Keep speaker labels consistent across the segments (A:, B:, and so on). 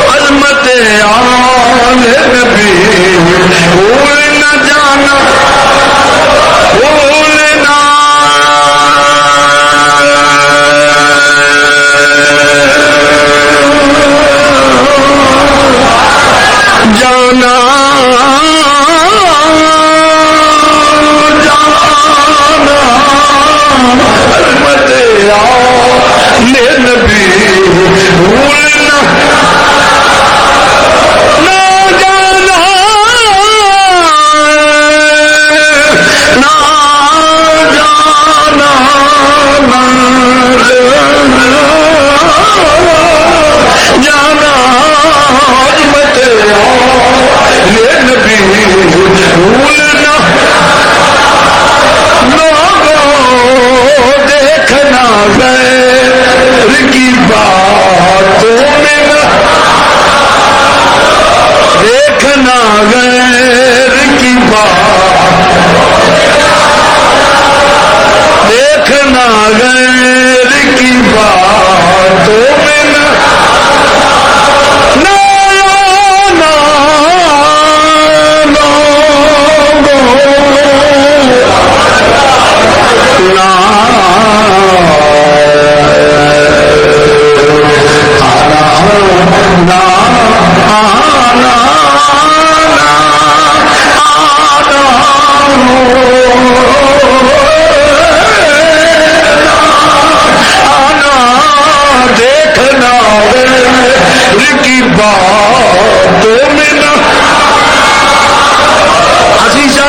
A: عظمت آل نبی بھول نہ جانا بھولنا جانا عظمت آل نبی بھولنا نہ جانا نہ جانا جانا عظمت آل نبی بھولنا دیکھنا غیر کی باتوں میں دیکھنا غیر کی بات دیکھنا غیر کی باتوں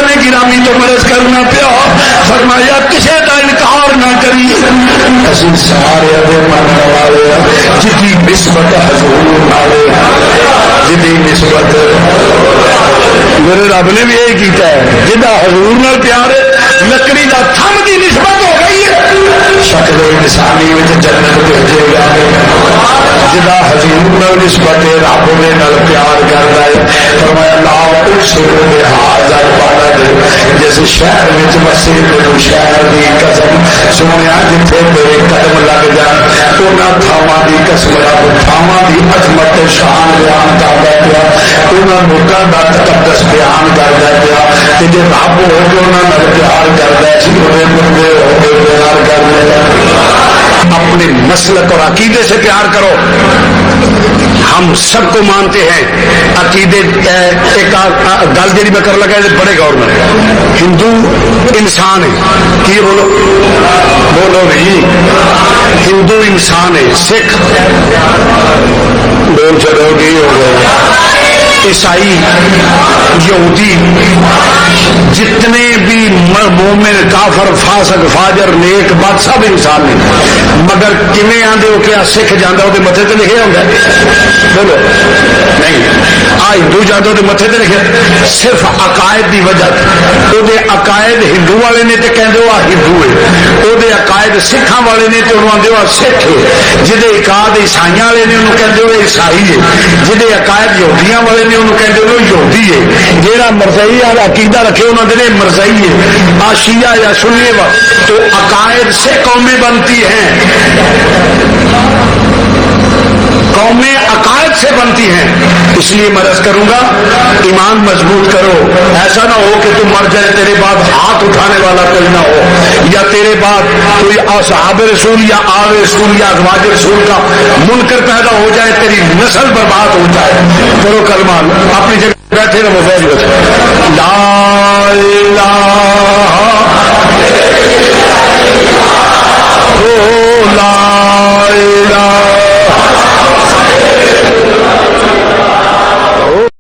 A: میں گرامی تو مرض کرنا پیا فرمایا کسی کا انکار نہ کری اسی سارے من والے جدی نسبت حضور والے جدی نسبت میرے رب نے بھی یہی کیتا ہے جدا حضور نال پیار ہے لکڑی کا تھم کی نسبت ہو گئی ہے شکل انسانی جنت بھیجے گا جدا حضور نال نسبت رب نے نال پیار کرتا ہے فرمایا لا اقسم بہذا البلد جس شہر میں مسیح شہر کی قسم سونے جتنے میرے قدم لگ جان انہوں تھاواں کی قسم رب تھاواں کی عظمت شان بیان کرتا پیا انہوں لوگوں کا تقدس بیان کرتا پیا کہ جی رب ہو کے انہوں نے پیار کرتا ہے بندے ہو کے پیار کرتے اپنے مسلک اور عقیدے سے پیار کرو ہم سب کو مانتے ہیں عقیدے ایک گل جی میں کر لگا بڑے غور میں ہندو انسان ہے کی بولو بولو بھی ہندو انسان ہے سکھ بول چلو کی ہو گئے عیسائی یہودی جتنے بھی مومن کافر فاسق فاجر نیک بد سب انسان نے مگر کیویں آندے ہو کہ سکھ جانا وہ متے تے لکھے ہوتا ہے بولو نہیں آ ہندو جانا وہ متے تے لکھے صرف عقائد کی وجہ وہ عقائد ہندو والے نے تو کہتے وہ ہندو ہے وہ عقائد سکھاں والے نے تو انہوں آدھے وہ سکھ ہے جہے عقائد عیسائی والے نے انہوں کہتے وہ عیسائی ہے جہے عقائد یہودیاں والے نے انہوں کہتے وہ یہودی ہے جہاں مرزائی والا عقیدہ رکھے انہوں نے مرزائی ہے آ شیعہ یا سنی تو عقائد سے قومیں بنتی ہیں قومیں عقائد سے بنتی ہیں اس لیے میں عرض کروں گا ایمان مضبوط کرو ایسا نہ ہو کہ تم مر جائے تیرے بعد ہاتھ اٹھانے والا کوئی نہ ہو یا تیرے بعد کوئی اصحاب رسول یا آل رسول یا ازواج رسول کا منکر پیدا ہو جائے تیری نسل برباد ہو جائے کرو کلمہ اپنی جگہ بیٹھے رہو لا الہ لا الہ